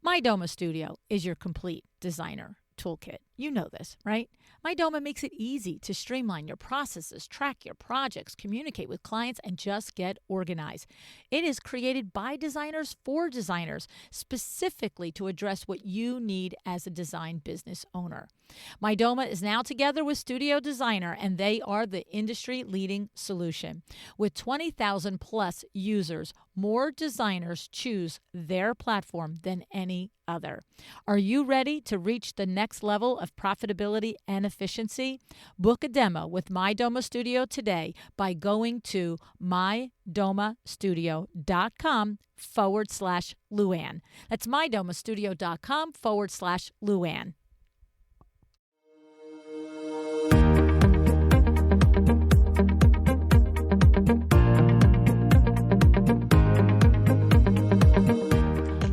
MyDoma Studio is your complete designer toolkit. You know this, right? MyDoma makes it easy to streamline your processes, track your projects, communicate with clients, and just get organized. It is created by designers for designers, specifically to address what you need as a design business owner. MyDoma is now together with Studio Designer, and they are the industry-leading solution. With 20,000 plus users, more designers choose their platform than any other. Are you ready to reach the next level of profitability and efficiency? Book a demo with MyDoma Studio today by going to mydomastudio.com/LuAnn. That's mydomastudio.com/LuAnn.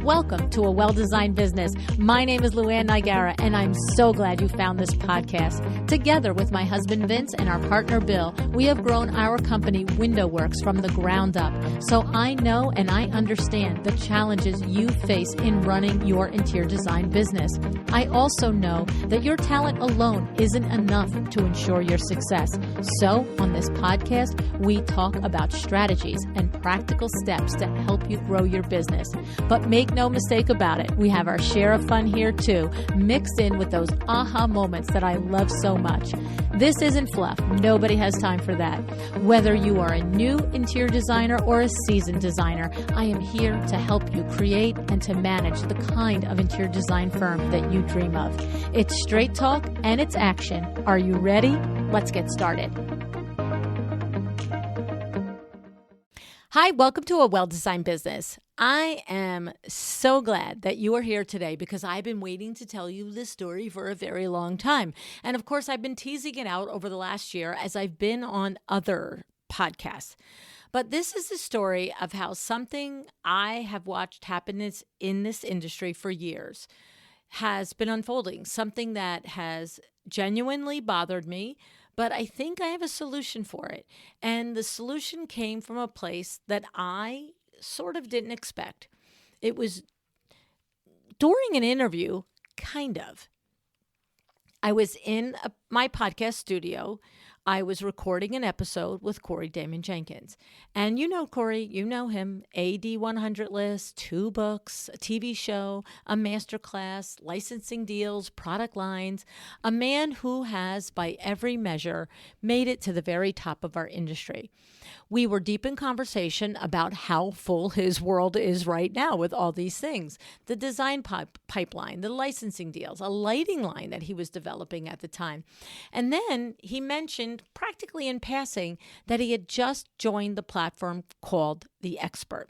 Welcome to A Well-Designed Business. My name is LuAnn Nigara, and I'm so glad you found this podcast. Together with my husband Vince and our partner Bill, we have grown our company WindowWorks from the ground up. So I know and I understand the challenges you face in running your interior design business. I also know that your talent alone isn't enough to ensure your success. So on this podcast, we talk about strategies and practical steps to help you grow your business. But make no mistake about it, we have our share of fun here too, mixed in with those aha moments that I love so much. This isn't fluff. Nobody has time for that. Whether you are a new interior designer or a seasoned designer, I am here to help you create and to manage the kind of interior design firm that you dream of. It's straight talk and it's action. Are you ready? Let's get started. Hi, welcome to A Well-Designed Business. I am so glad that you are here today because I've been waiting to tell you this story for a very long time. And of course, I've been teasing it out over the last year as I've been on other podcasts. But this is the story of how something I have watched happen in this industry for years has been unfolding, something that has genuinely bothered me, but I think I have a solution for it. And the solution came from a place that I sort of didn't expect. It was during an interview, kind of. I was in my podcast studio. I was recording an episode with Corey Damon Jenkins. And you know Corey, you know him, AD 100 list, 2 books, a TV show, a masterclass, licensing deals, product lines, a man who has, by every measure, made it to the very top of our industry. We were deep in conversation about how full his world is right now with all these things. The design pipeline, the licensing deals, a lighting line that he was developing at the time. And then he mentioned practically in passing that he had just joined the platform called The Expert.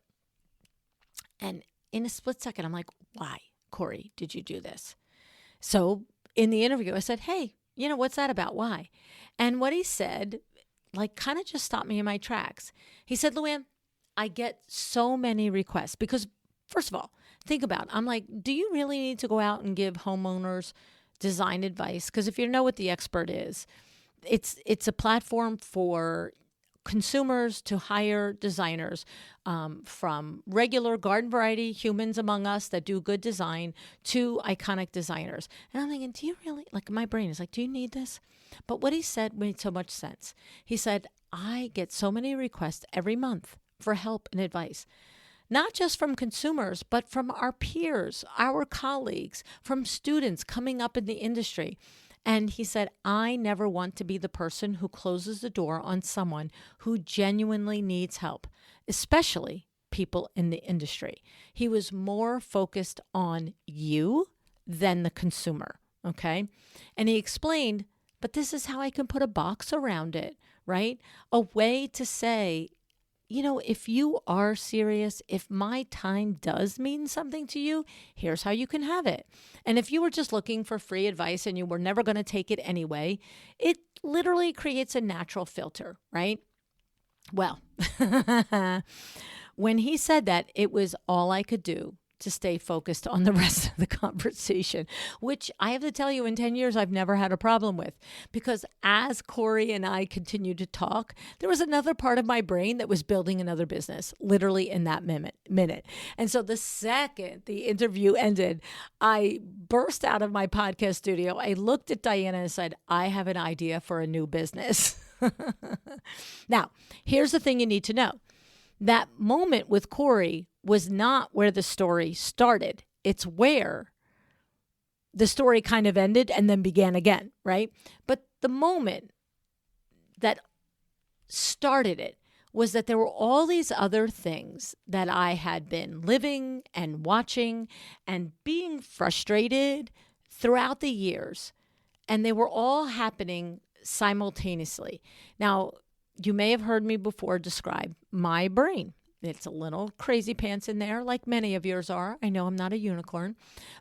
And in a split second, I'm like, why, Corey, did you do this? So in the interview, I said, hey, what's that about? Why? And what he said, kind of just stopped me in my tracks. He said, LuAnn, I get so many requests because, first of all, think about it. I'm like, do you really need to go out and give homeowners design advice? Because if you know what The Expert is, it's a platform for consumers to hire designers from regular garden variety humans among us that do good design to iconic designers. And I'm thinking, do you really, my brain is like, do you need this? But what he said made so much sense. He said, I get so many requests every month for help and advice, not just from consumers, but from our peers, our colleagues, from students coming up in the industry. And he said, I never want to be the person who closes the door on someone who genuinely needs help, especially people in the industry. He was more focused on you than the consumer, okay? And he explained, but this is how I can put a box around it, right? A way to say, if you are serious, if my time does mean something to you, here's how you can have it. And if you were just looking for free advice and you were never going to take it anyway, it literally creates a natural filter, right? Well, when he said that, it was all I could do to stay focused on the rest of the conversation, which I have to tell you, in 10 years, I've never had a problem with. Because as Corey and I continued to talk, there was another part of my brain that was building another business, literally in that minute. And so the second the interview ended, I burst out of my podcast studio. I looked at Diana and said, I have an idea for a new business. Now, here's the thing you need to know. That moment with Corey was not where the story started. It's where the story kind of ended and then began again, right? But the moment that started it was that there were all these other things that I had been living and watching and being frustrated throughout the years. And they were all happening simultaneously. Now, you may have heard me before describe my brain. It's a little crazy pants in there, like many of yours are. I know I'm not a unicorn.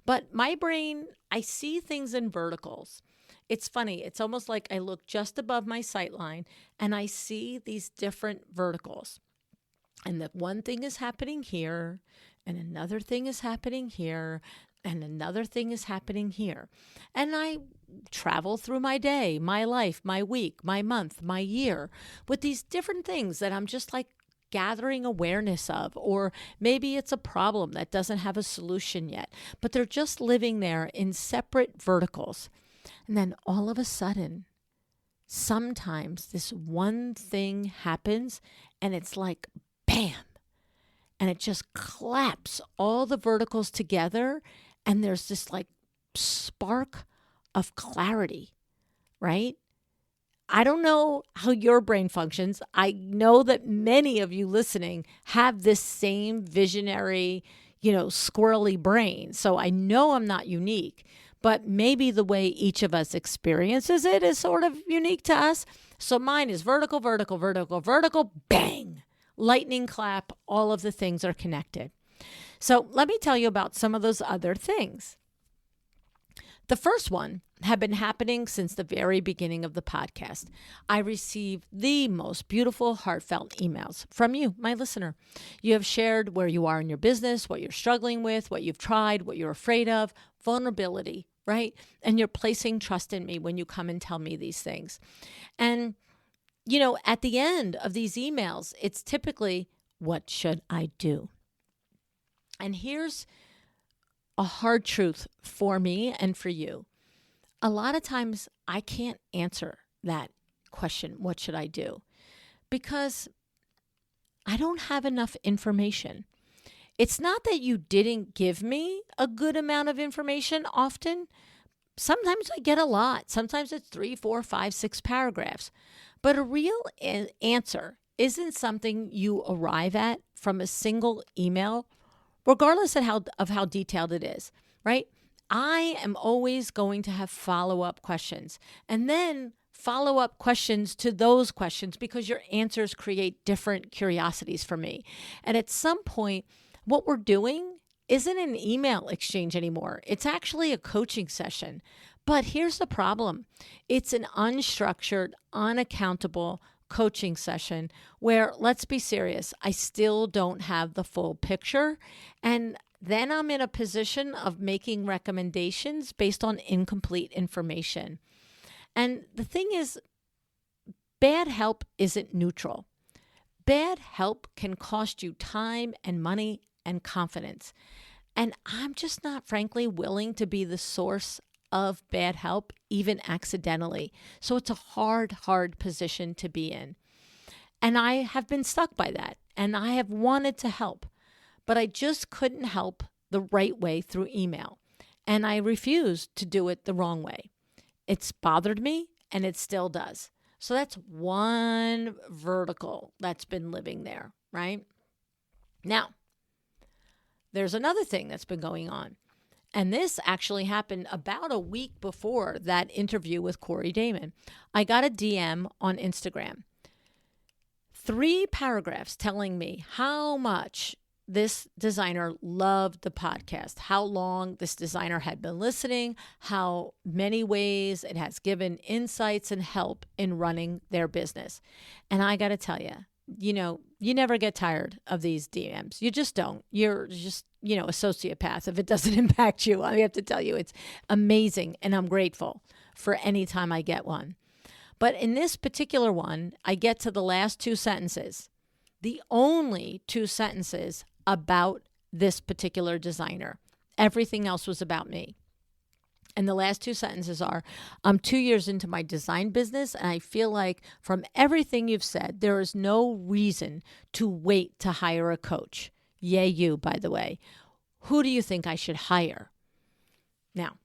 But my brain, I see things in verticals. It's funny. It's almost like I look just above my sight line and I see these different verticals. And that one thing is happening here, and another thing is happening here, and another thing is happening here. And I travel through my day, my life, my week, my month, my year with these different things that I'm just like gathering awareness of, or maybe it's a problem that doesn't have a solution yet, but they're just living there in separate verticals. And then all of a sudden, sometimes this one thing happens and it's like, bam, and it just claps all the verticals together. And there's this like spark of clarity, right? I don't know how your brain functions. I know that many of you listening have this same visionary, squirrely brain. So I know I'm not unique, but maybe the way each of us experiences it is sort of unique to us. So mine is vertical, vertical, vertical, vertical, bang, lightning clap. All of the things are connected. So let me tell you about some of those other things. The first one had been happening since the very beginning of the podcast. I received the most beautiful, heartfelt emails from you, my listener. You have shared where you are in your business, what you're struggling with, what you've tried, what you're afraid of, vulnerability, right? And you're placing trust in me when you come and tell me these things. And, at the end of these emails, it's typically, what should I do? And here's a hard truth for me and for you. A lot of times I can't answer that question, what should I do? Because I don't have enough information. It's not that you didn't give me a good amount of information often. Sometimes I get a lot. Sometimes it's 3, 4, 5, 6 paragraphs. But a real answer isn't something you arrive at from a single email, regardless of how detailed it is, right? I am always going to have follow-up questions, and then follow-up questions to those questions, because your answers create different curiosities for me. And at some point, what we're doing isn't an email exchange anymore. It's actually a coaching session. But here's the problem. It's an unstructured, unaccountable coaching session where, let's be serious, I still don't have the full picture. And then I'm in a position of making recommendations based on incomplete information. And the thing is, bad help isn't neutral. Bad help can cost you time and money and confidence. And I'm just not, frankly, willing to be the source of bad help, even accidentally. So it's a hard position to be in. And I have been stuck by that. And I have wanted to help, but I just couldn't help the right way through email. And I refused to do it the wrong way. It's bothered me, and it still does. So that's one vertical that's been living there, right? Now, there's another thing that's been going on. And this actually happened about a week before that interview with Corey Damon. I got a DM on Instagram. 3 paragraphs telling me how much this designer loved the podcast, how long this designer had been listening, how many ways it has given insights and help in running their business. And I got to tell you, you never get tired of these DMs. You just don't. You're just a sociopath if it doesn't impact you. I have to tell you, it's amazing, and I'm grateful for any time I get one. But in this particular one, I get to the last two sentences, the only two sentences about this particular designer. Everything else was about me. And the last two sentences are, I'm 2 years into my design business, and I feel like from everything you've said, there is no reason to wait to hire a coach. Yay, you, by the way. Who do you think I should hire? Now,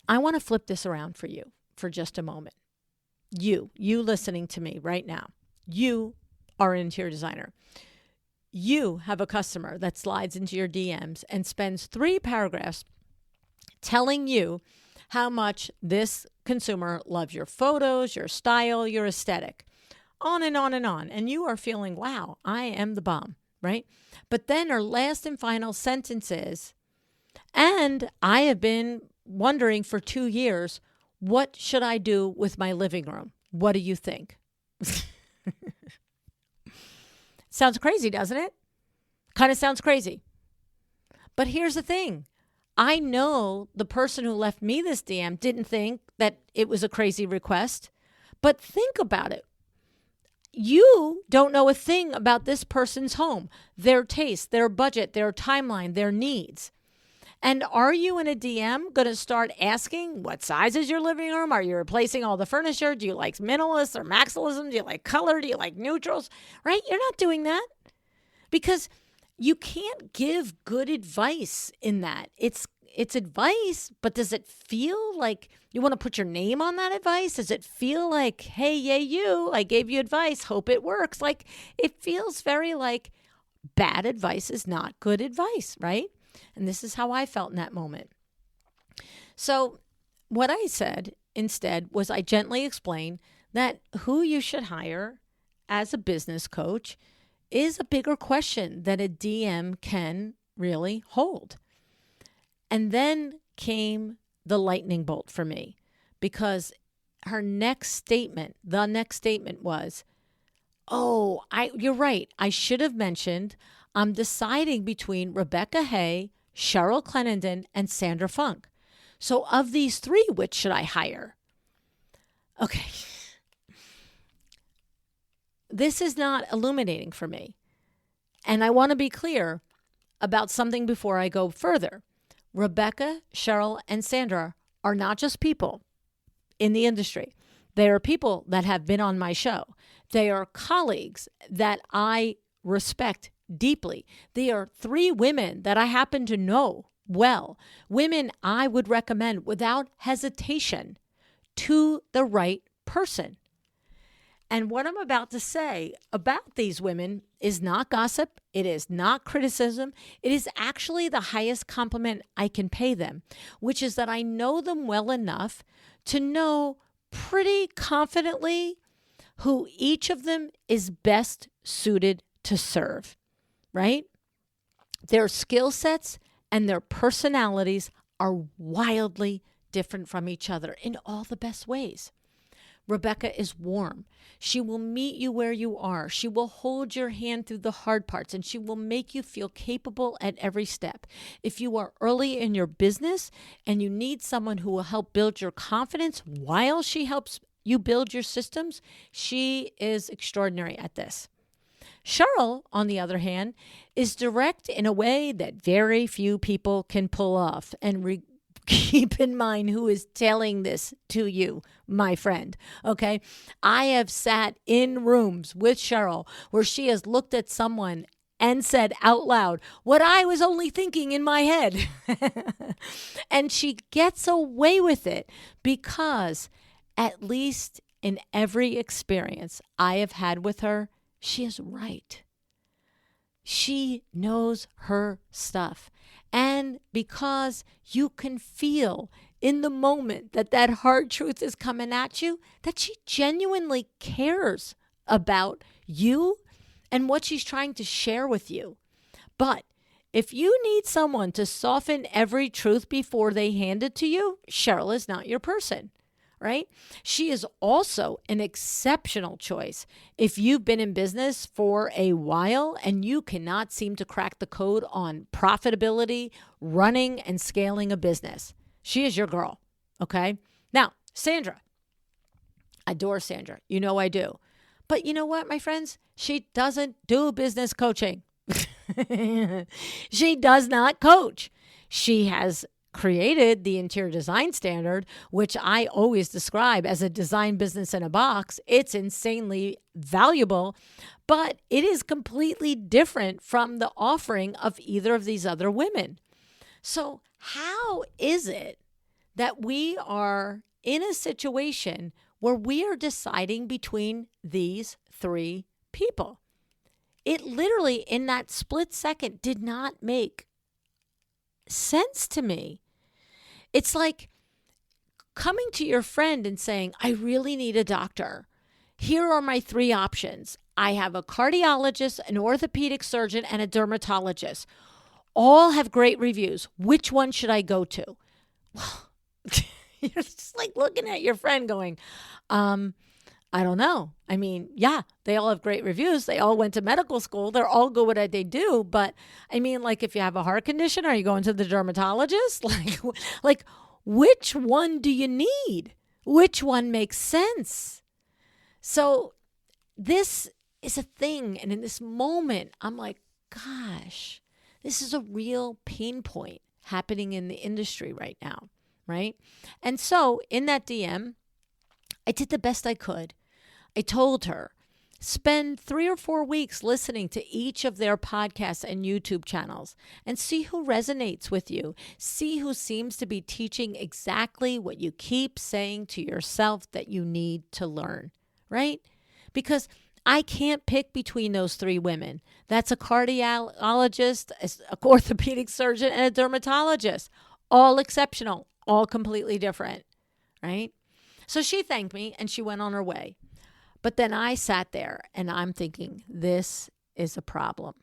I want to flip this around for you for just a moment. You listening to me right now, you are an interior designer. You have a customer that slides into your DMs and spends 3 paragraphs telling you how much this consumer loves your photos, your style, your aesthetic, on and on and on. And you are feeling, wow, I am the bomb, right? But then her last and final sentence is, and I have been wondering for 2 years, what should I do with my living room? What do you think? Sounds crazy, doesn't it? Kind of sounds crazy. But here's the thing. I know the person who left me this DM didn't think that it was a crazy request, but think about it. You don't know a thing about this person's home, their taste, their budget, their timeline, their needs. And are you in a DM going to start asking, what size is your living room? Are you replacing all the furniture? Do you like minimalist or maximalism? Do you like color? Do you like neutrals? Right? You're not doing that because you can't give good advice in that. It's advice, but does it feel like you want to put your name on that advice? Does it feel like, hey, yay, you, I gave you advice, hope it works? Like, it feels very like bad advice is not good advice, right? And this is how I felt in that moment. So what I said instead was I gently explained that who you should hire as a business coach is a bigger question that a DM can really hold. And then came the lightning bolt for me because the next statement was, you're right. I should have mentioned I'm deciding between Rebecca Hay, Cheryl Clenenden, and Sandra Funk. So of these 3, which should I hire? Okay. This is not illuminating for me. And I want to be clear about something before I go further. Rebecca, Cheryl, and Sandra are not just people in the industry. They are people that have been on my show. They are colleagues that I respect deeply. They are 3 women that I happen to know well. Women I would recommend without hesitation to the right person. And what I'm about to say about these women is not gossip. It is not criticism. It is actually the highest compliment I can pay them, which is that I know them well enough to know pretty confidently who each of them is best suited to serve, right? Their skill sets and their personalities are wildly different from each other in all the best ways. Rebecca is warm. She will meet you where you are. She will hold your hand through the hard parts, and she will make you feel capable at every step. If you are early in your business and you need someone who will help build your confidence while she helps you build your systems, she is extraordinary at this. Cheryl, on the other hand, is direct in a way that very few people can pull off. And keep in mind who is telling this to you, my friend, okay? I have sat in rooms with Cheryl where she has looked at someone and said out loud what I was only thinking in my head. And she gets away with it because, at least in every experience I have had with her, she is right. She knows her stuff. And because you can feel in the moment that hard truth is coming at you, that she genuinely cares about you and what she's trying to share with you. But if you need someone to soften every truth before they hand it to you, Cheryl is not your person. right? She is also an exceptional choice if you've been in business for a while and you cannot seem to crack the code on profitability, running, and scaling a business. She is your girl, okay? Now, Sandra. I adore Sandra. You know I do. But you know what, my friends? She doesn't do business coaching. She does not coach. She has created the interior design standard, which I always describe as a design business in a box. It's insanely valuable, but it is completely different from the offering of either of these other women. So how is it that we are in a situation where we are deciding between these three people? It literally, in that split second, did not make sense to me. It's like coming to your friend and saying, I really need a doctor. Here are my three options. I have a cardiologist, an orthopedic surgeon, and a dermatologist. All have great reviews. Which one should I go to? You're just like looking at your friend going, I don't know. I mean, yeah, they all have great reviews. They all went to medical school. They're all good at what they do. But I mean, like, if you have a heart condition, are you going to the dermatologist? Like, which one do you need? Which one makes sense? So this is a thing. And in this moment, I'm like, gosh, this is a real pain point happening in the industry right now, right? And so in that DM, I did the best I could. I told her, spend 3 or 4 weeks listening to each of their podcasts and YouTube channels and see who resonates with you. See who seems to be teaching exactly what you keep saying to yourself that you need to learn, right? Because I can't pick between those three women. That's a cardiologist, an orthopedic surgeon, and a dermatologist. All exceptional, all completely different, right? So she thanked me and she went on her way. But then I sat there and I'm thinking, this is a problem.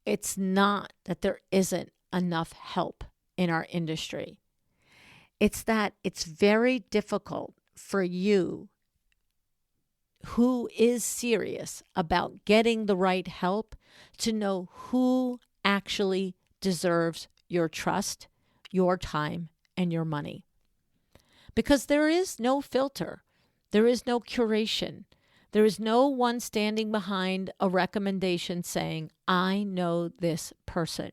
It's not that there isn't enough help in our industry. It's that it's very difficult for you who is serious about getting the right help to know who actually deserves your trust, your time, and your money. Because there is no filter. There is no curation. There is no one standing behind a recommendation saying, I know this person.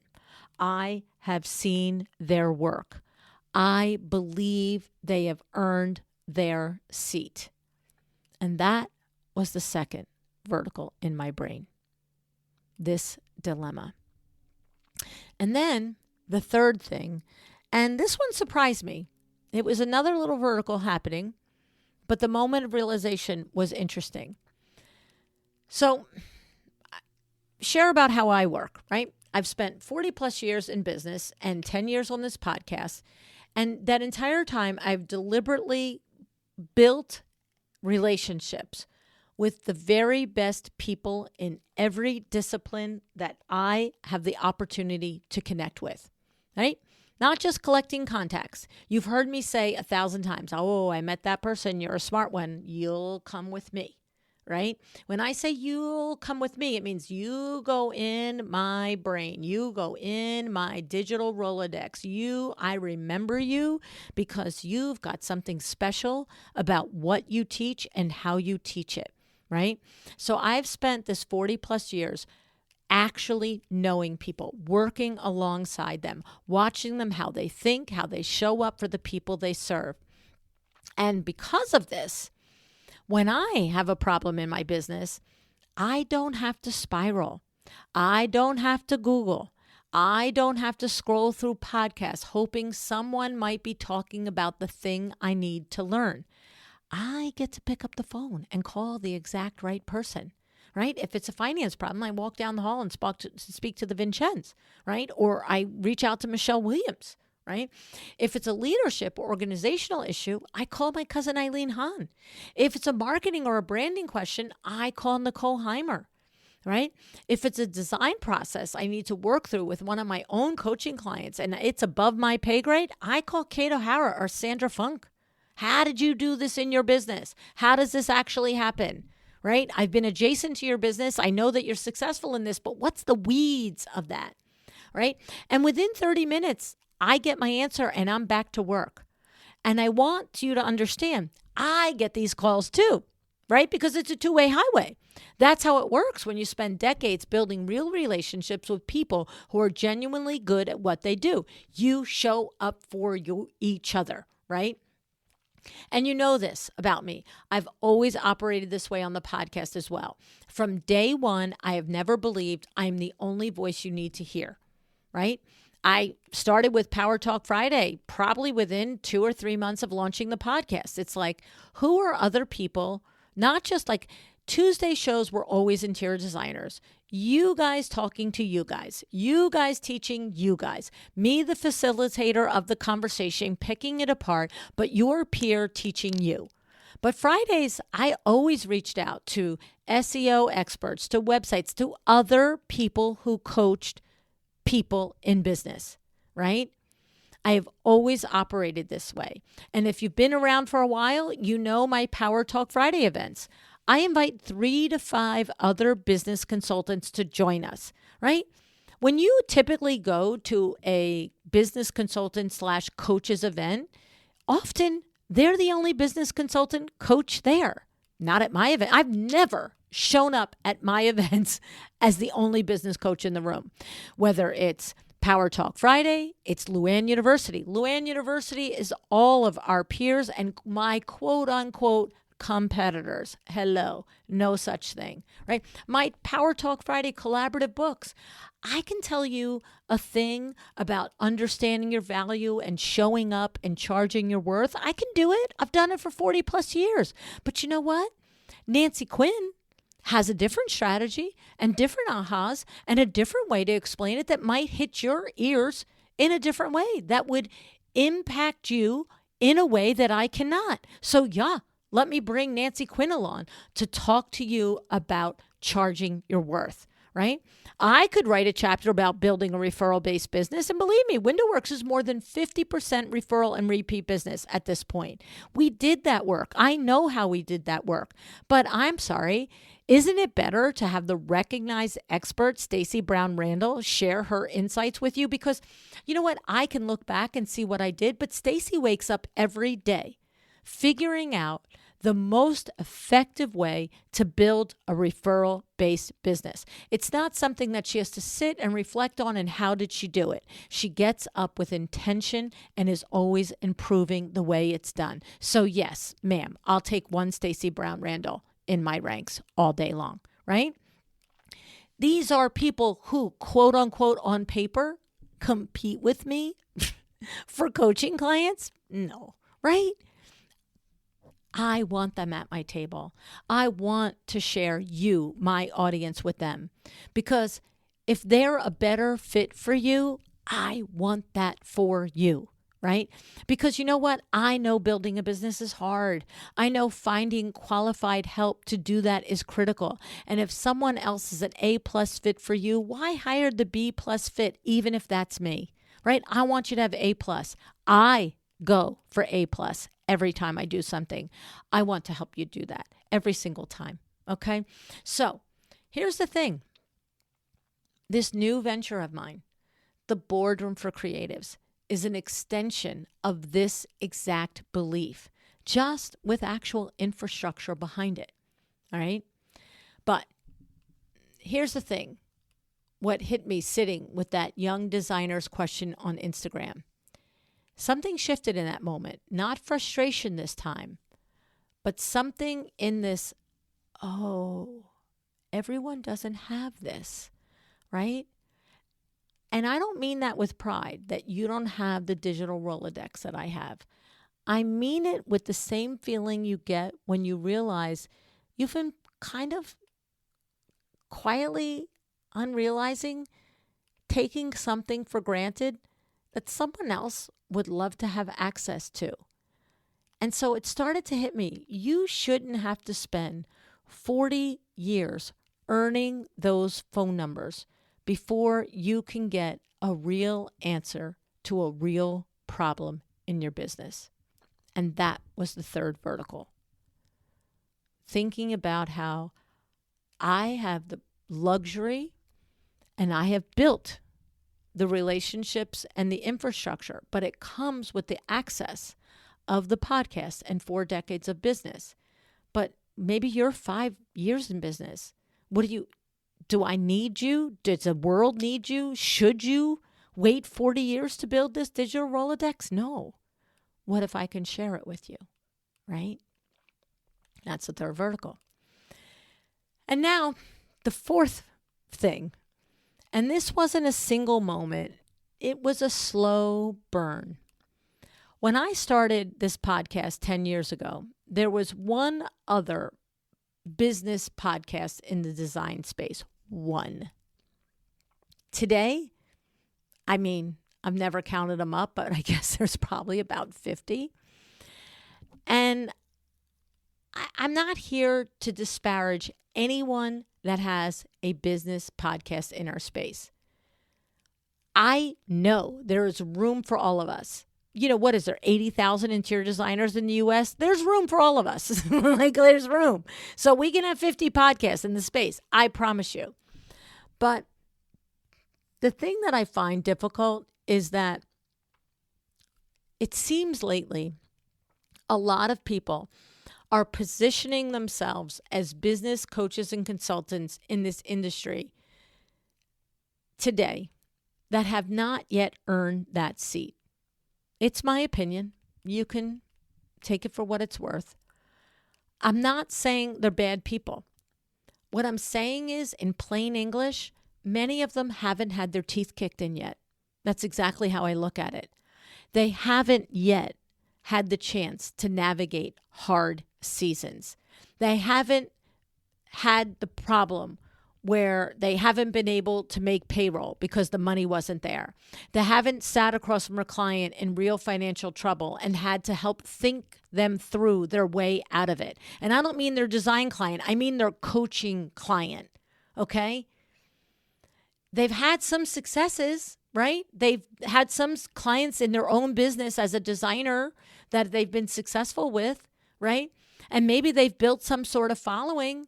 I have seen their work. I believe they have earned their seat. And that was the second vertical in my brain, this dilemma. And then the third thing, and this one surprised me. It was another little vertical happening, but the moment of realization was interesting. So, share about how I work, right? I've spent 40 plus years in business and 10 years on this podcast. And that entire time, I've deliberately built relationships with the very best people in every discipline that I have the opportunity to connect with, right? Not just collecting contacts. You've heard me say 1,000 times, oh, I met that person. You're a smart one. You'll come with me, right? When I say you'll come with me, it means you go in my brain. You go in my digital Rolodex. I remember you because you've got something special about what you teach and how you teach it, right? So I've spent this 40 plus years actually knowing people, working alongside them, watching them, how they think, how they show up for the people they serve. And because of this, when I have a problem in my business, I don't have to spiral. I don't have to Google. I don't have to scroll through podcasts hoping someone might be talking about the thing I need to learn. I get to pick up the phone and call the exact right person, right? If it's a finance problem, I walk down the hall and speak to the Vincennes, right? Or I reach out to Michelle Williams, right? If it's a leadership or organizational issue, I call my cousin Eileen Hahn. If it's a marketing or a branding question, I call Nicole Heimer, right? If it's a design process I need to work through with one of my own coaching clients and it's above my pay grade, I call Kate O'Hara or Sandra Funk. How did you do this in your business? How does this actually happen? Right? I've been adjacent to your business. I know that you're successful in this, but what's the weeds of that? Right? And within 30 minutes, I get my answer and I'm back to work. And I want you to understand, I get these calls too, right? Because it's a two-way highway. That's how it works when you spend decades building real relationships with people who are genuinely good at what they do. You show up for each other, right? And you know this about me. I've always operated this way on the podcast as well. From day one, I have never believed I'm the only voice you need to hear, right? I started with Power Talk Friday, probably within 2 or 3 months of launching the podcast. It's like, who are other people? Not just like Tuesday shows were always interior designers. You guys talking to you guys teaching you guys, me, the facilitator of the conversation, picking it apart, but your peer teaching you. But Fridays, I always reached out to SEO experts, to websites, to other people who coached people in business, right? I have always operated this way. And if you've been around for a while, you know my Power Talk Friday events. I invite 3 to 5 other business consultants to join us, right? When you typically go to a business consultant / coaches event, often they're the only business consultant coach there. Not at my event. I've never shown up at my events as the only business coach in the room. Whether it's Power Talk Friday, it's LuAnn University. LuAnn University is all of our peers and my quote unquote competitors. Hello, no such thing, right? My Power Talk Friday collaborative books. I can tell you a thing about understanding your value and showing up and charging your worth. I can do it. I've done it for 40 plus years. But you know what? Nancy Quinn has a different strategy and different ahas and a different way to explain it that might hit your ears in a different way that would impact you in a way that I cannot. So yeah, let me bring Nancy Quinn along to talk to you about charging your worth, right? I could write a chapter about building a referral-based business. And believe me, WindowWorks is more than 50% referral and repeat business at this point. We did that work. I know how we did that work. But I'm sorry, isn't it better to have the recognized expert, Stacey Brown Randall, share her insights with you? Because you know what? I can look back and see what I did, but Stacey wakes up every day figuring out the most effective way to build a referral-based business. It's not something that she has to sit and reflect on and how did she do it. She gets up with intention and is always improving the way it's done. So yes, ma'am, I'll take one Stacey Brown Randall in my ranks all day long, right? These are people who, quote unquote, on paper, compete with me for coaching clients. No, right? I want them at my table. I want to share you, my audience, with them. Because if they're a better fit for you, I want that for you, right? Because you know what? I know building a business is hard. I know finding qualified help to do that is critical. And if someone else is an A+ fit for you, why hire the B+ fit, even if that's me, right? I want you to have A+. I go for A+ every time I do something. I want to help you do that every single time. Okay. So here's the thing. This new venture of mine, the Boardroom for Creatives, is an extension of this exact belief, just with actual infrastructure behind it. All right. But here's the thing. What hit me sitting with that young designer's question on Instagram. Something shifted in that moment, not frustration this time, but something in this, oh, everyone doesn't have this, right? And I don't mean that with pride, that you don't have the digital Rolodex that I have. I mean it with the same feeling you get when you realize you've been kind of quietly unrealizing, taking something for granted that someone else would love to have access to. And so it started to hit me. You shouldn't have to spend 40 years earning those phone numbers before you can get a real answer to a real problem in your business. And that was the third vertical. Thinking about how I have the luxury and I have built the relationships and the infrastructure, but it comes with the access of the podcast and 4 decades of business. But maybe you're 5 years in business. Do I need you? Does the world need you? Should you wait 40 years to build this digital Rolodex? No. What if I can share it with you, right? That's the third vertical. And now the fourth thing, and this wasn't a single moment. It was a slow burn. When I started this podcast 10 years ago, there was one other business podcast in the design space. One. Today, I've never counted them up, but I guess there's probably about 50. And I'm not here to disparage anyone that has a business podcast in our space. I know there is room for all of us. What is there, 80,000 interior designers in the U.S.? There's room for all of us. There's room. So we can have 50 podcasts in the space. I promise you. But the thing that I find difficult is that it seems lately a lot of people are positioning themselves as business coaches and consultants in this industry today that have not yet earned that seat. It's my opinion. You can take it for what it's worth. I'm not saying they're bad people. What I'm saying is, in plain English, many of them haven't had their teeth kicked in yet. That's exactly how I look at it. They haven't yet had the chance to navigate hard seasons. They haven't had the problem where they haven't been able to make payroll because the money wasn't there. They haven't sat across from a client in real financial trouble and had to help think them through their way out of it. And I don't mean their design client. I mean their coaching client. Okay? They've had some successes, right? They've had some clients in their own business as a designer that they've been successful with, right? And maybe they've built some sort of following,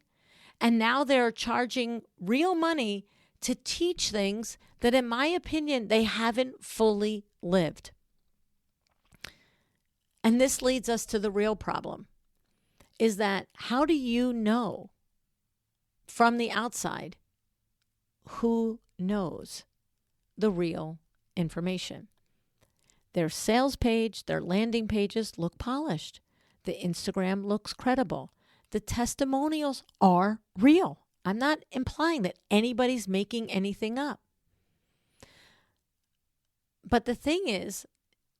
and now they're charging real money to teach things that, in my opinion, they haven't fully lived. And this leads us to the real problem, is that how do you know from the outside who knows the real information? Their sales page, their landing pages look polished. The Instagram looks credible. The testimonials are real. I'm not implying that anybody's making anything up. But the thing is,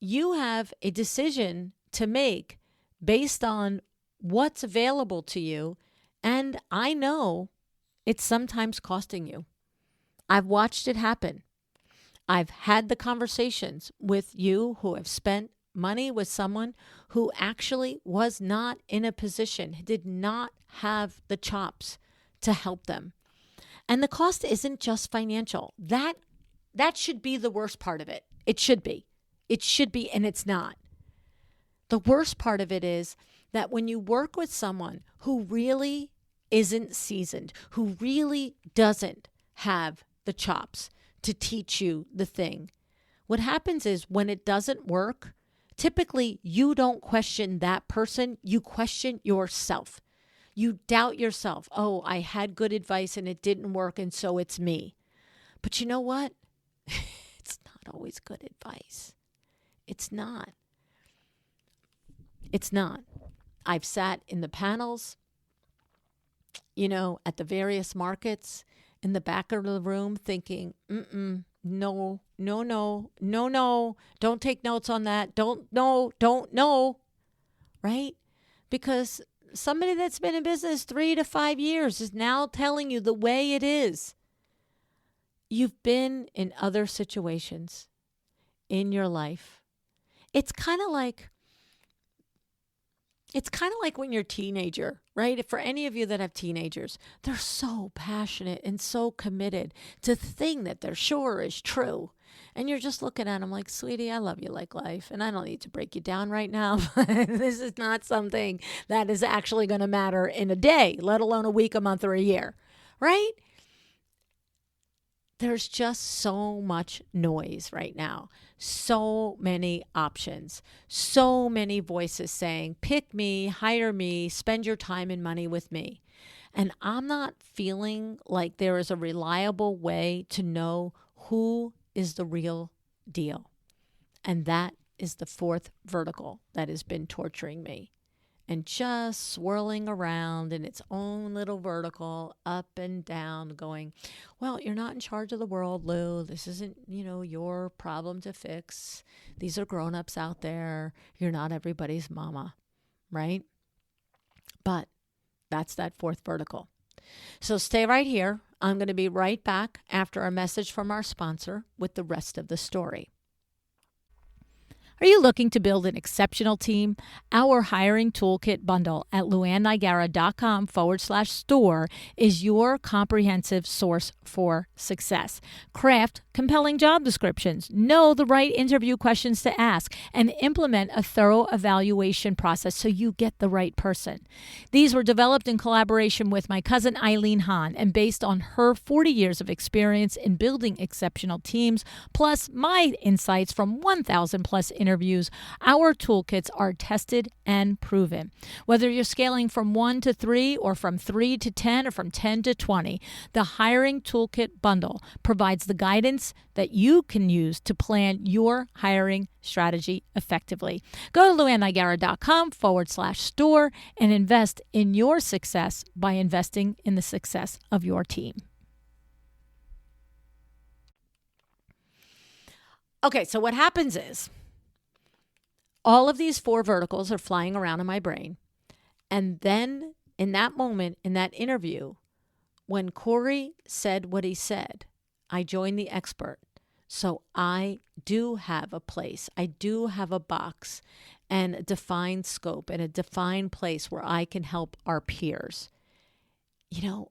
you have a decision to make based on what's available to you. And I know it's sometimes costing you. I've watched it happen. I've had the conversations with you who have spent money with someone who actually was not in a position, did not have the chops to help them. And the cost isn't just financial. That should be the worst part of it. It should be. It should be, and it's not. The worst part of it is that when you work with someone who really isn't seasoned, who really doesn't have the chops to teach you the thing, what happens is when it doesn't work, typically you don't question that person, you question yourself. You doubt yourself. Oh, I had good advice and it didn't work, and so it's me. But you know what? It's not always good advice. It's not. It's not. I've sat in the panels, at the various markets in the back of the room thinking, no, don't take notes on that. Don't know, right? Because somebody that's been in business 3 to 5 years is now telling you the way it is. You've been in other situations in your life. It's kind of like when you're a teenager, right? For any of you that have teenagers, they're so passionate and so committed to the thing that they're sure is true. And you're just looking at them like, sweetie, I love you like life, and I don't need to break you down right now. But this is not something that is actually going to matter in a day, let alone a week, a month, or a year, right? There's just so much noise right now, so many options, so many voices saying, pick me, hire me, spend your time and money with me. And I'm not feeling like there is a reliable way to know who is the real deal. And that is the fourth vertical that has been torturing me and just swirling around in its own little vertical, up and down, going, well, you're not in charge of the world, Lou. This isn't, your problem to fix. These are grown-ups out there. You're not everybody's mama, right? But that's that fourth vertical. So stay right here. I'm going to be right back after a message from our sponsor with the rest of the story. Are you looking to build an exceptional team? Our hiring toolkit bundle at LuAnnNigara.com/store is your comprehensive source for success. Craft compelling job descriptions, know the right interview questions to ask, and implement a thorough evaluation process so you get the right person. These were developed in collaboration with my cousin Eileen Hahn and based on her 40 years of experience in building exceptional teams, plus my insights from 1,000 plus interviews. Our toolkits are tested and proven. Whether you're scaling from 1 to 3 or from 3 to 10 or from 10 to 20, the Hiring Toolkit Bundle provides the guidance that you can use to plan your hiring strategy effectively. Go to LuAnnNigara.com/store and invest in your success by investing in the success of your team. Okay, so what happens is, all of these four verticals are flying around in my brain. And then in that moment, in that interview, when Corey said what he said, I joined the expert. So I do have a place. I do have a box and a defined scope and a defined place where I can help our peers.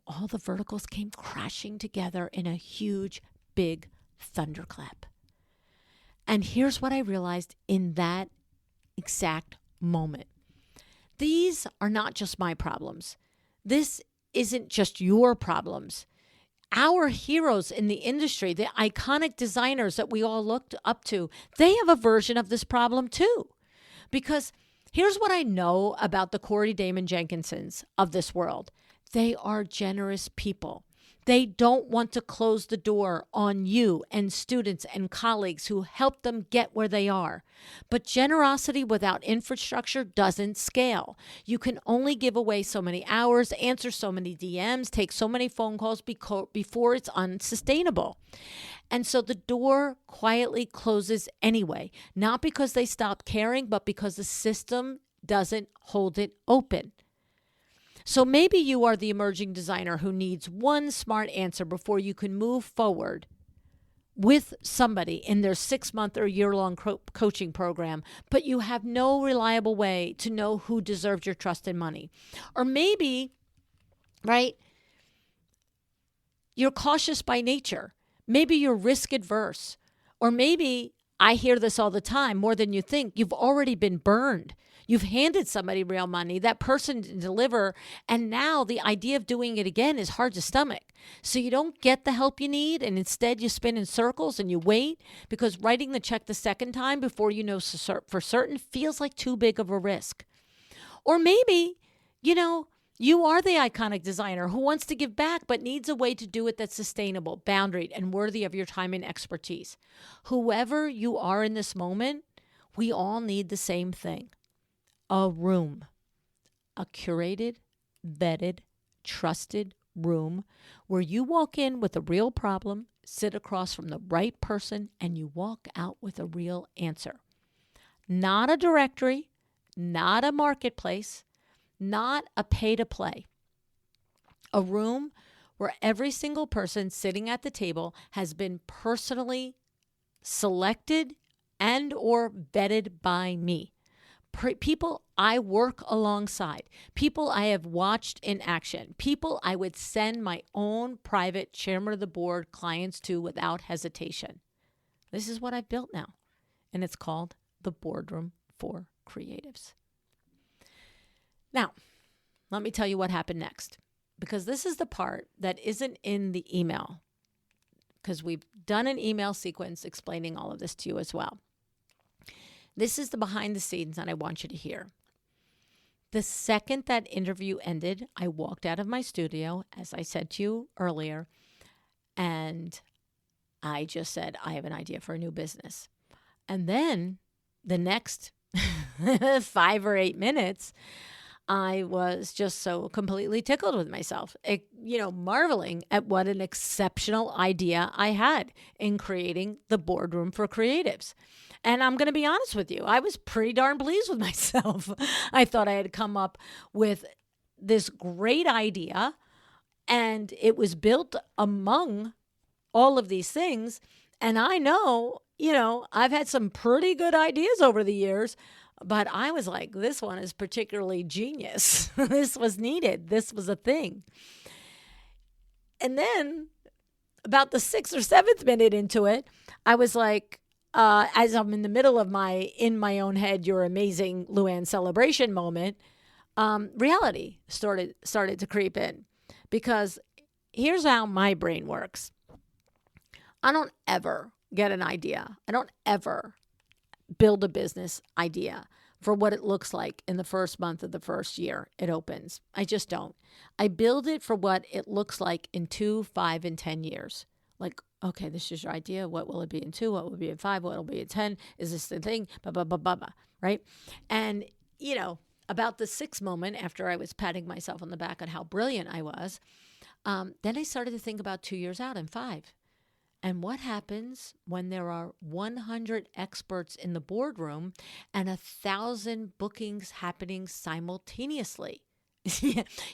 All the verticals came crashing together in a huge, big thunderclap. And here's what I realized in that exact moment. These are not just my problems. This isn't just your problems. Our heroes in the industry, the iconic designers that we all looked up to, they have a version of this problem too. Because here's what I know about the Corey Damon Jenkinsons of this world. They are generous people. They don't want to close the door on you and students and colleagues who help them get where they are. But generosity without infrastructure doesn't scale. You can only give away so many hours, answer so many DMs, take so many phone calls before it's unsustainable. And so the door quietly closes anyway, not because they stop caring, but because the system doesn't hold it open. So maybe you are the emerging designer who needs one smart answer before you can move forward with somebody in their 6-month or year-long coaching program, but you have no reliable way to know who deserves your trust and money. Or maybe, right, you're cautious by nature. Maybe you're risk adverse. Or maybe, I hear this all the time, more than you think, you've already been burned. You've handed somebody real money, that person didn't deliver, and now the idea of doing it again is hard to stomach. So you don't get the help you need, and instead you spin in circles and you wait because writing the check the second time before you know for certain feels like too big of a risk. Or maybe, you are the iconic designer who wants to give back but needs a way to do it that's sustainable, boundaried, and worthy of your time and expertise. Whoever you are in this moment, we all need the same thing. A room, a curated, vetted, trusted room where you walk in with a real problem, sit across from the right person, and you walk out with a real answer. Not a directory, not a marketplace, not a pay-to-play. A room where every single person sitting at the table has been personally selected and or vetted by me. People I work alongside, people I have watched in action, people I would send my own private chairman of the board clients to without hesitation. This is what I've built now. And it's called the Boardroom for Creatives. Now, let me tell you what happened next, because this is the part that isn't in the email, because we've done an email sequence explaining all of this to you as well. This is the behind the scenes that I want you to hear. The second that interview ended, I walked out of my studio, as I said to you earlier, and I just said, I have an idea for a new business. And then the next 5 or 8 minutes, I was just so completely tickled with myself, marveling at what an exceptional idea I had in creating the Boardroom for Creatives. And I'm going to be honest with you, I was pretty darn pleased with myself. I thought I had come up with this great idea, and it was built among all of these things. And I know, I've had some pretty good ideas over the years, but I was like, this one is particularly genius. This was needed. This was a thing. And then about the 6th or 7th minute into it, I was like, as I'm in the middle of in my own head, you're amazing, LuAnn celebration moment, reality started to creep in. Because here's how my brain works. I don't ever get an idea. I don't ever build a business idea for what it looks like in the first month of the first year it opens. I just don't. I build it for what it looks like in 2, 5, and 10 years. Like, okay, this is your idea. What will it be in 2? What will it be in 5? What will it be in 10? Is this the thing? Blah, blah, blah, blah, blah, right? And, about the 6th moment after I was patting myself on the back on how brilliant I was, then I started to think about 2 years out and 5. And what happens when there are 100 experts in the boardroom and 1,000 bookings happening simultaneously?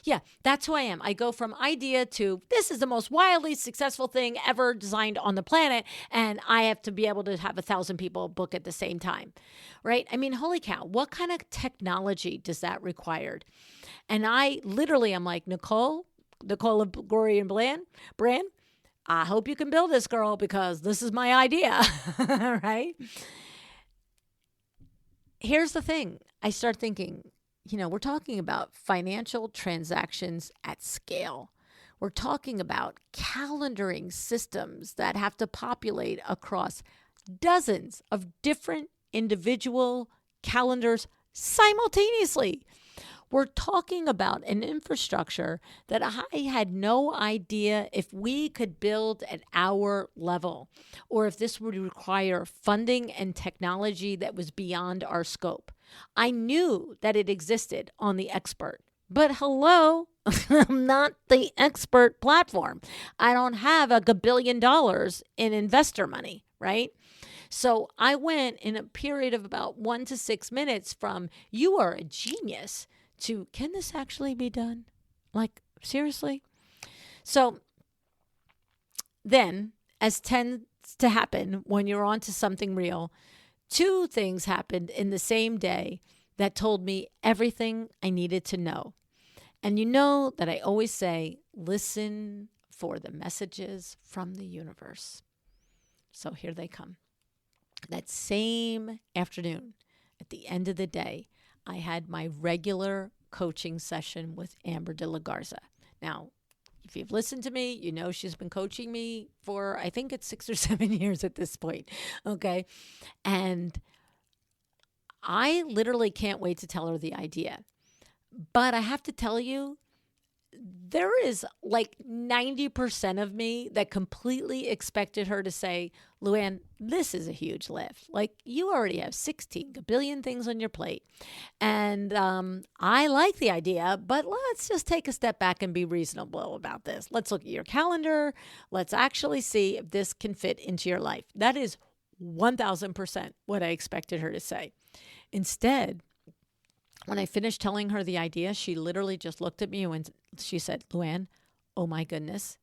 Yeah, that's who I am. I go from idea to this is the most wildly successful thing ever designed on the planet, and I have to be able to have 1,000 people book at the same time, right? I mean, holy cow, what kind of technology does that require? And I'm like, Nicole of Glory and Brand, I hope you can build this, girl, because this is my idea, right? Here's the thing. I start thinking, we're talking about financial transactions at scale. We're talking about calendaring systems that have to populate across dozens of different individual calendars simultaneously. We're talking about an infrastructure that I had no idea if we could build at our level, or if this would require funding and technology that was beyond our scope. I knew that it existed on the Expert, but hello, I'm not the Expert platform. I don't have $1 billion in investor money, right? So I went in a period of about 1 to 6 minutes from you are a genius to can this actually be done? Like, seriously? So then, as tends to happen when you're onto something real, 2 things happened in the same day that told me everything I needed to know. And you know that I always say, listen for the messages from the universe. So here they come. That same afternoon, at the end of the day, I had my regular coaching session with Amber De La Garza. Now, if you've listened to me, you know she's been coaching me for, I think it's 6 or 7 years at this point, okay? And I literally can't wait to tell her the idea. But I have to tell you, there is like 90% of me that completely expected her to say, LuAnn, this is a huge lift. Like, you already have 16 billion things on your plate. And I like the idea, but let's just take a step back and be reasonable about this. Let's look at your calendar. Let's actually see if this can fit into your life. That is 1,000% what I expected her to say. Instead, when I finished telling her the idea, she literally just looked at me and she said, LuAnn, oh my goodness,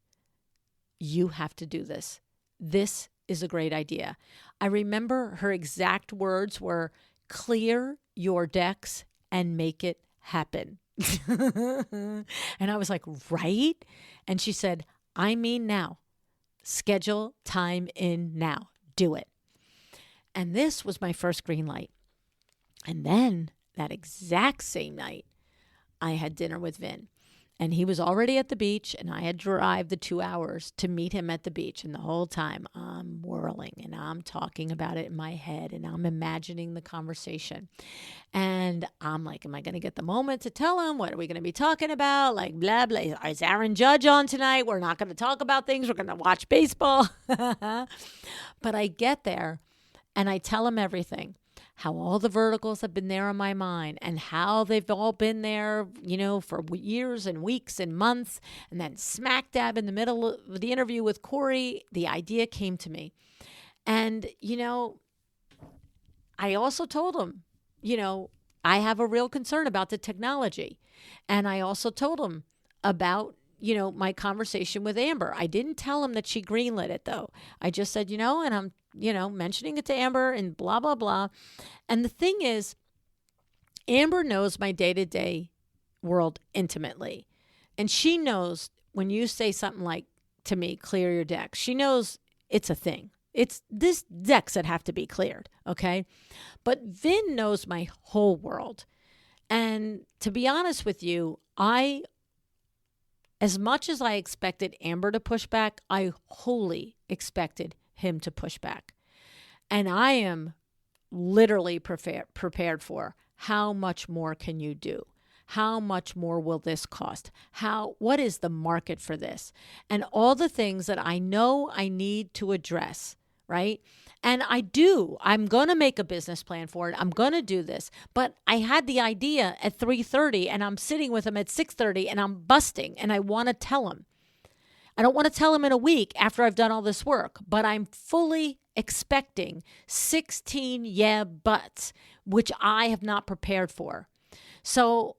you have to do this. This is a great idea. I remember her exact words were, clear your decks and make it happen. And I was like, right? And she said, I mean now. Schedule time in now. Do it. And this was my first green light. And then that exact same night, I had dinner with Vin. And he was already at the beach, and I had driven the 2 hours to meet him at the beach. And the whole time I'm whirling and I'm talking about it in my head and I'm imagining the conversation. And I'm like, am I going to get the moment to tell him? What are we going to be talking about? Like, blah, blah. Is Aaron Judge on tonight? We're not going to talk about things. We're going to watch baseball. But I get there and I tell him everything. How all the verticals have been there in my mind and how they've all been there, for years and weeks and months. And then smack dab in the middle of the interview with Corey, the idea came to me. And, I also told him, I have a real concern about the technology. And I also told him about, my conversation with Amber. I didn't tell him that she greenlit it, though. I just said, and I'm, mentioning it to Amber and blah, blah, blah. And the thing is, Amber knows my day-to-day world intimately. And she knows when you say something like to me, clear your decks, she knows it's a thing. It's this decks that have to be cleared, okay? But Vin knows my whole world. And to be honest with you, as much as I expected Amber to push back, I wholly expected him to push back. And I am literally prepared for how much more can you do? How much more will this cost? What is the market for this? And all the things that I know I need to address, right? And I'm going to make a business plan for it. I'm going to do this. But I had the idea at 3:30 and I'm sitting with him at 6:30 and I'm busting and I want to tell him. I don't want to tell him in a week after I've done all this work, but I'm fully expecting 16 yeah buts, which I have not prepared for. So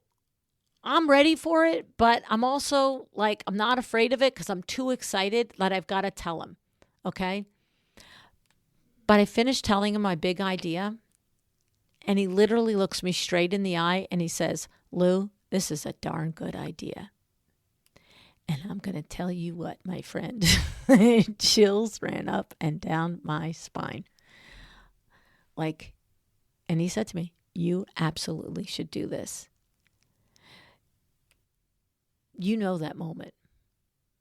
I'm ready for it, but I'm also I'm not afraid of it because I'm too excited that I've got to tell him. Okay. But I finished telling him my big idea, and he literally looks me straight in the eye and he says, Lu, this is a darn good idea. And I'm going to tell you what, my friend, chills ran up and down my spine. And he said to me, you absolutely should do this. You know that moment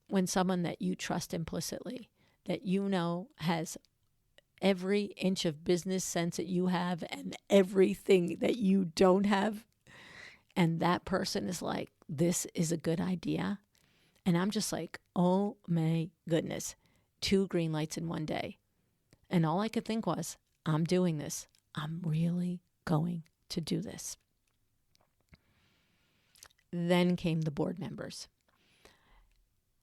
when someone that you trust implicitly, that has every inch of business sense that you have and everything that you don't have. And that person is like, this is a good idea. And I'm just like, oh my goodness, 2 green lights in one day. And all I could think was, I'm doing this. I'm really going to do this. Then came the board members.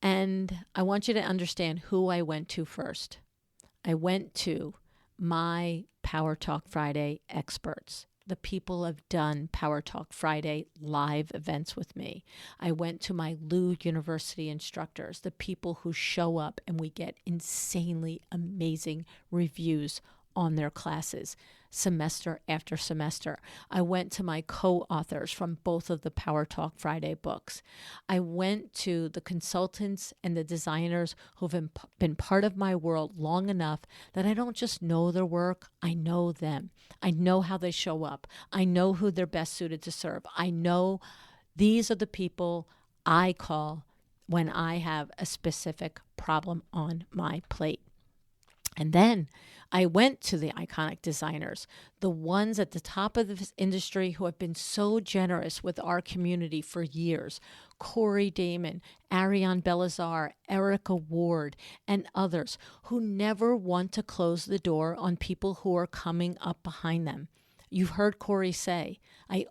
And I want you to understand who I went to first. I went to my Power Talk Friday experts, the people who have done Power Talk Friday live events with me. I went to my Lu University instructors, the people who show up and we get insanely amazing reviews on their classes semester after semester. I went to my co-authors from both of the Power Talk Friday books. I went to the consultants and the designers who've been part of my world long enough that I don't just know their work, I know them. I know how they show up. I know who they're best suited to serve. I know these are the people I call when I have a specific problem on my plate. And then I went to the iconic designers, the ones at the top of this industry who have been so generous with our community for years. Corey Damon, Ariane Belazar, Erica Ward, and others who never want to close the door on people who are coming up behind them. You've heard Corey say, I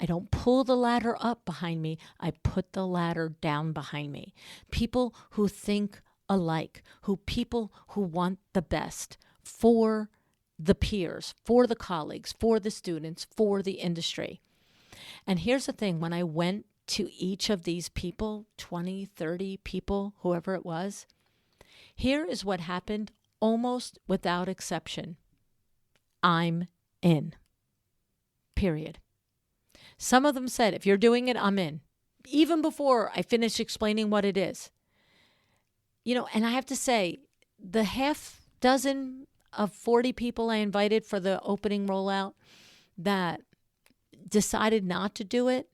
don't pull the ladder up behind me, I put the ladder down behind me. People who think alike, people who want the best for the peers, for the colleagues, for the students, for the industry. And here's the thing, when I went to each of these people, 20, 30 people, whoever it was, here is what happened almost without exception. I'm in. Period. Some of them said, if you're doing it, I'm in. Even before I finished explaining what it is. And I have to say, the half dozen of 40 people I invited for the opening rollout that decided not to do it,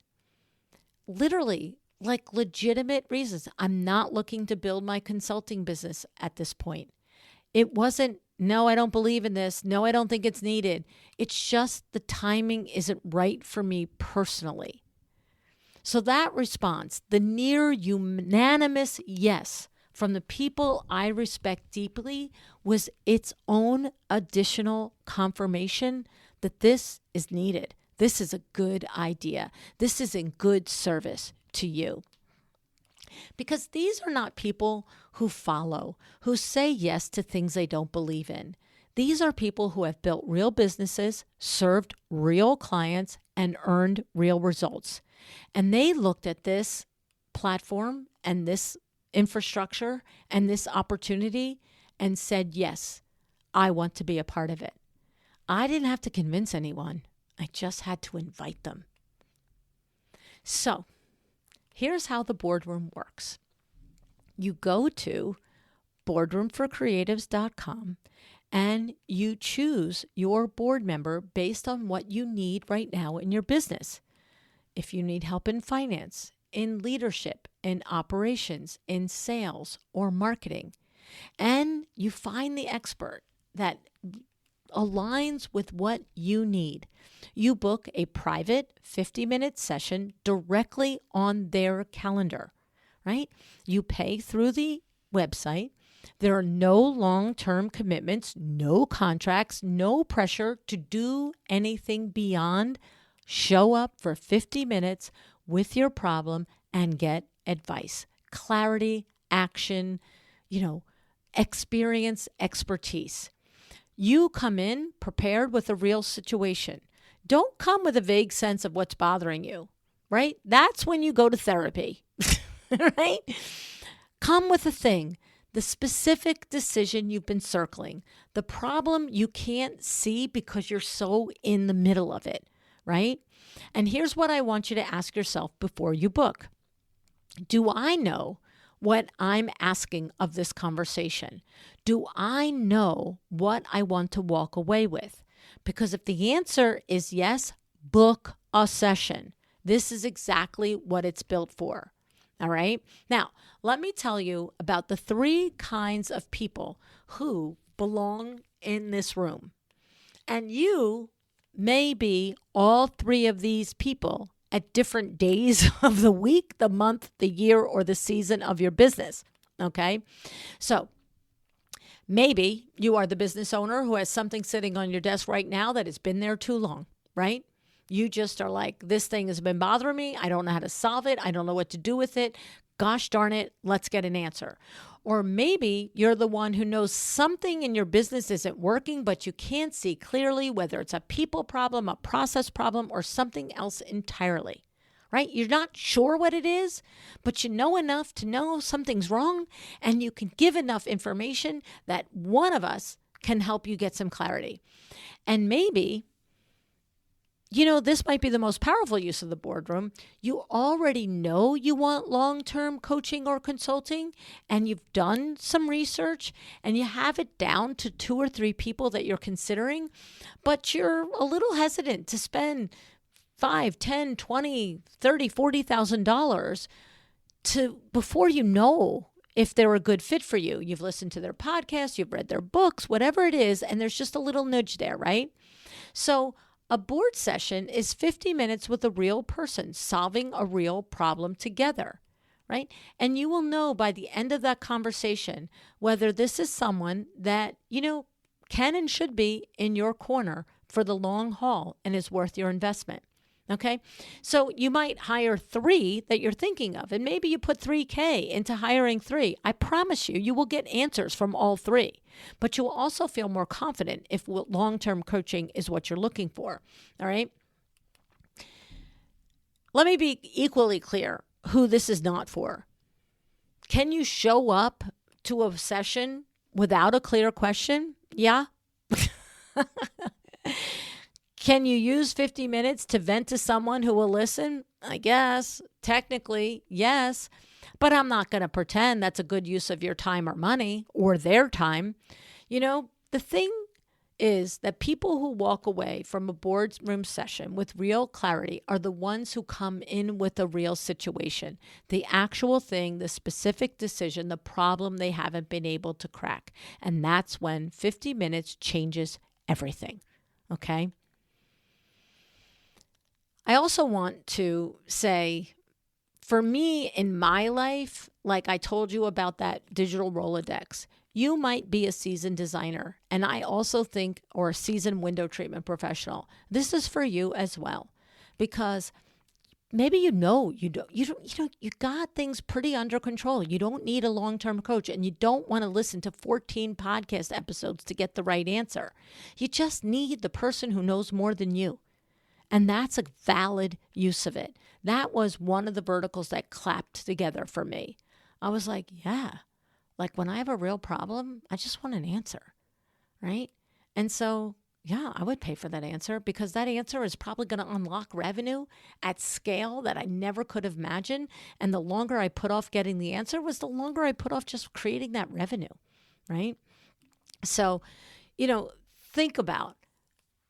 literally, like legitimate reasons. I'm not looking to build my consulting business at this point. It wasn't, no, I don't believe in this. No, I don't think it's needed. It's just the timing isn't right for me personally. So that response, the near unanimous yes from the people I respect deeply, was its own additional confirmation that this is needed. This is a good idea. This is in good service to you. Because these are not people who follow, who say yes to things they don't believe in. These are people who have built real businesses, served real clients, and earned real results. And they looked at this platform and this infrastructure and this opportunity and said, yes, I want to be a part of it. I didn't have to convince anyone. I just had to invite them. So here's how the boardroom works. You go to boardroomforcreatives.com and you choose your board member based on what you need right now in your business. If you need help in finance, in leadership, in operations, in sales, or marketing, and you find the expert that aligns with what you need. You book a private 50-minute session directly on their calendar, right? You pay through the website. There are no long-term commitments, no contracts, no pressure to do anything beyond show up for 50 minutes with your problem and get advice, clarity, action, experience, expertise. You come in prepared with a real situation. Don't come with a vague sense of what's bothering you, right? That's when you go to therapy, right? Come with a thing, the specific decision you've been circling, the problem you can't see because you're so in the middle of it, right? And here's what I want you to ask yourself before you book. Do I know what I'm asking of this conversation? Do I know what I want to walk away with? Because if the answer is yes, book a session. This is exactly what it's built for. All right. Now, let me tell you about the 3 kinds of people who belong in this room. And you may be all 3 of these people at different days of the week, the month, the year, or the season of your business. Okay. So maybe you are the business owner who has something sitting on your desk right now that has been there too long, right? You just are like, this thing has been bothering me. I don't know how to solve it. I don't know what to do with it. Gosh darn it, let's get an answer. Or maybe you're the one who knows something in your business isn't working, but you can't see clearly whether it's a people problem, a process problem, or something else entirely, right? You're not sure what it is, but you know enough to know something's wrong, and you can give enough information that one of us can help you get some clarity. And maybe this might be the most powerful use of the boardroom. You already know you want long-term coaching or consulting, and you've done some research, and you have it down to 2 or 3 people that you're considering, but you're a little hesitant to spend $5, $10, $20, $30, $40,000 before you know if they're a good fit for you. You've listened to their podcast, you've read their books, whatever it is, and there's just a little nudge there, right? So a board session is 50 minutes with a real person solving a real problem together, right? And you will know by the end of that conversation whether this is someone that, can and should be in your corner for the long haul and is worth your investment. Okay. So you might hire 3 that you're thinking of, and maybe you put $3,000 into hiring 3. I promise you will get answers from all 3, but you will also feel more confident if long-term coaching is what you're looking for. All right. Let me be equally clear who this is not for. Can you show up to a session without a clear question? Yeah. Can you use 50 minutes to vent to someone who will listen? I guess. Technically, yes. But I'm not going to pretend that's a good use of your time or money or their time. The thing is that people who walk away from a boardroom session with real clarity are the ones who come in with a real situation, the actual thing, the specific decision, the problem they haven't been able to crack. And that's when 50 minutes changes everything. Okay? I also want to say, for me in my life, like I told you about that digital Rolodex, you might be a seasoned designer, and I also think, or a seasoned window treatment professional. This is for you as well, because maybe you got things pretty under control. You don't need a long-term coach, and you don't want to listen to 14 podcast episodes to get the right answer. You just need the person who knows more than you. And that's a valid use of it. That was one of the verticals that clapped together for me. I was like, yeah, like when I have a real problem, I just want an answer, right? And so, yeah, I would pay for that answer because that answer is probably going to unlock revenue at scale that I never could have imagined. And the longer I put off getting the answer was the longer I put off just creating that revenue, right? So, think about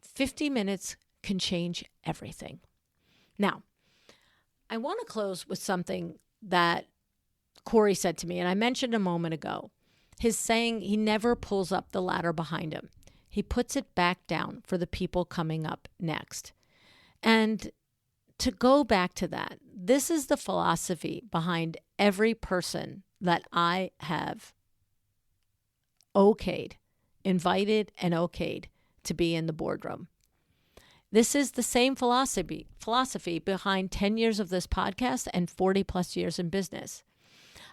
50 minutes can change everything. Now, I want to close with something that Corey said to me, and I mentioned a moment ago. His saying, he never pulls up the ladder behind him. He puts it back down for the people coming up next. And to go back to that, this is the philosophy behind every person that I have invited and okayed to be in the boardroom. This is the same philosophy behind 10 years of this podcast and 40 plus years in business.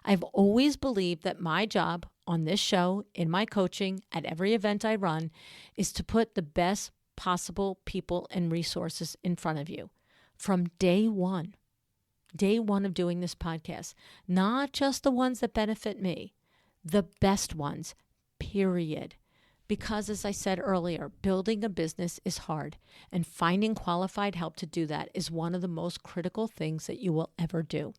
I've always believed that my job on this show, in my coaching, at every event I run, is to put the best possible people and resources in front of you from day one of doing this podcast. Not just the ones that benefit me, the best ones, period. Because as I said earlier, building a business is hard, and finding qualified help to do that is one of the most critical things that you will ever do.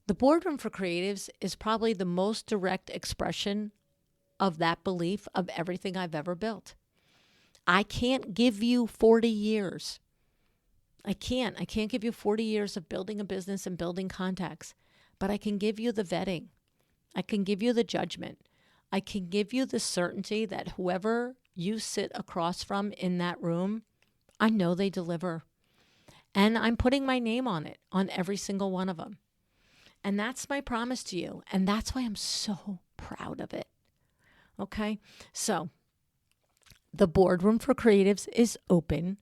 The Boardroom for Creatives is probably the most direct expression of that belief of everything I've ever built. I can't give you 40 years. I can't give you 40 years of building a business and building contacts, but I can give you the vetting. I can give you the judgment. I can give you the certainty that whoever you sit across from in that room, I know they deliver. And I'm putting my name on it, on every single one of them. And that's my promise to you. And that's why I'm so proud of it. Okay? So, the Boardroom for Creatives is open.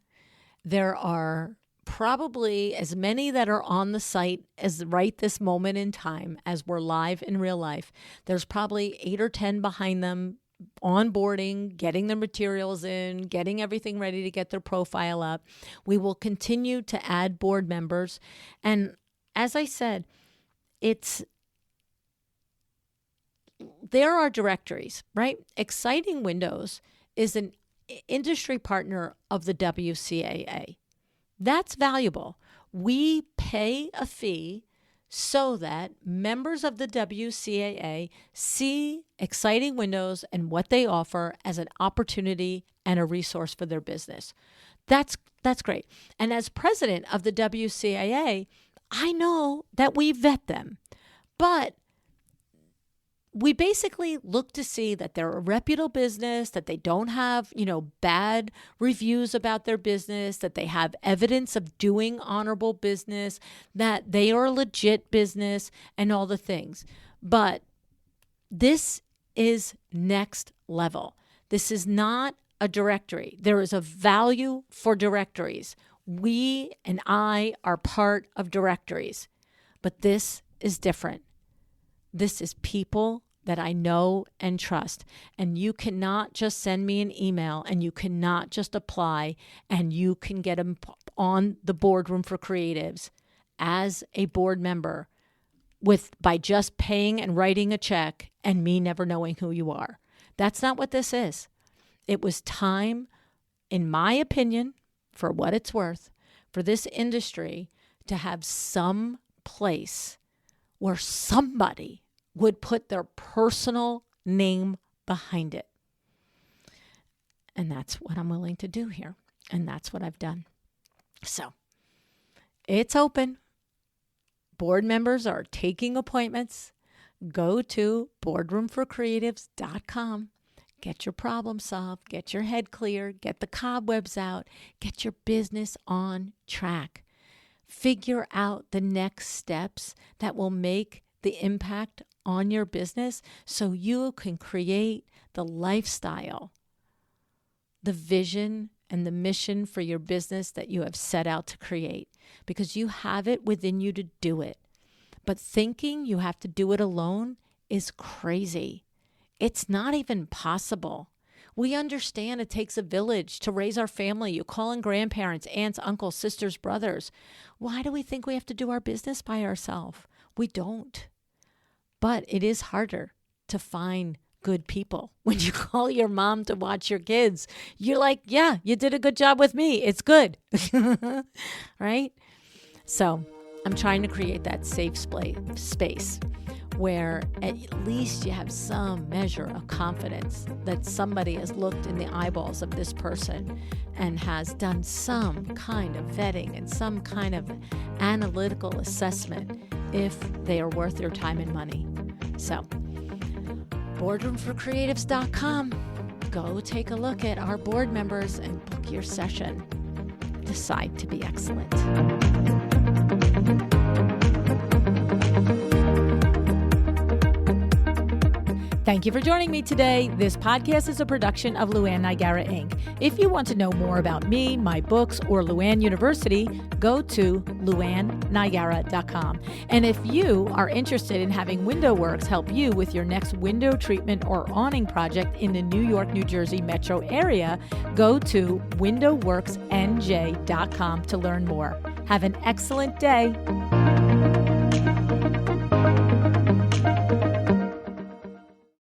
There are probably as many that are on the site as right this moment in time as we're live in real life. There's probably 8 or 10 behind them, onboarding, getting their materials in, getting everything ready to get their profile up. We will continue to add board members. And as I said, there are directories, right? Exciting Windows is an industry partner of the WCAA. That's valuable. We pay a fee so that members of the WCAA see Exciting Windows and what they offer as an opportunity and a resource for their business. That's great. And as president of the WCAA, I know that we vet them, but we basically look to see that they're a reputable business, that they don't have, bad reviews about their business, that they have evidence of doing honorable business, that they are a legit business, and all the things. But this is next level. This is not a directory. There is a value for directories. We and I are part of directories, but this is different. This is people that I know and trust. And you cannot just send me an email and you cannot just apply and you can get them on the Boardroom for Creatives as a board member by just paying and writing a check and me never knowing who you are. That's not what this is. It was time, in my opinion, for what it's worth, for this industry to have some place where somebody would put their personal name behind it. And that's what I'm willing to do here. And that's what I've done. So it's open. Board members are taking appointments. Go to boardroomforcreatives.com. Get your problem solved. Get your head clear. Get the cobwebs out. Get your business on track. Figure out the next steps that will make the impact on your business so you can create the lifestyle, the vision, and the mission for your business that you have set out to create, because you have it within you to do it. But thinking you have to do it alone is crazy. It's not even possible. We understand it takes a village to raise our family. You call in grandparents, aunts, uncles, sisters, brothers. Why do we think we have to do our business by ourselves? We don't. But it is harder to find good people. When you call your mom to watch your kids, you're like, yeah, you did a good job with me. It's good. Right? So I'm trying to create that safe space where at least you have some measure of confidence that somebody has looked in the eyeballs of this person and has done some kind of vetting and some kind of analytical assessment if they are worth your time and money. So, boardroomforcreatives.com. Go take a look at our board members and book your session. Decide to be excellent. Thank you for joining me today. This podcast is a production of LuAnn Nigara, Inc. If you want to know more about me, my books, or LuAnn University, go to LuAnnNigara.com. And if you are interested in having WindowWorks help you with your next window treatment or awning project in the New York, New Jersey metro area, go to WindowWorksNJ.com to learn more. Have an excellent day.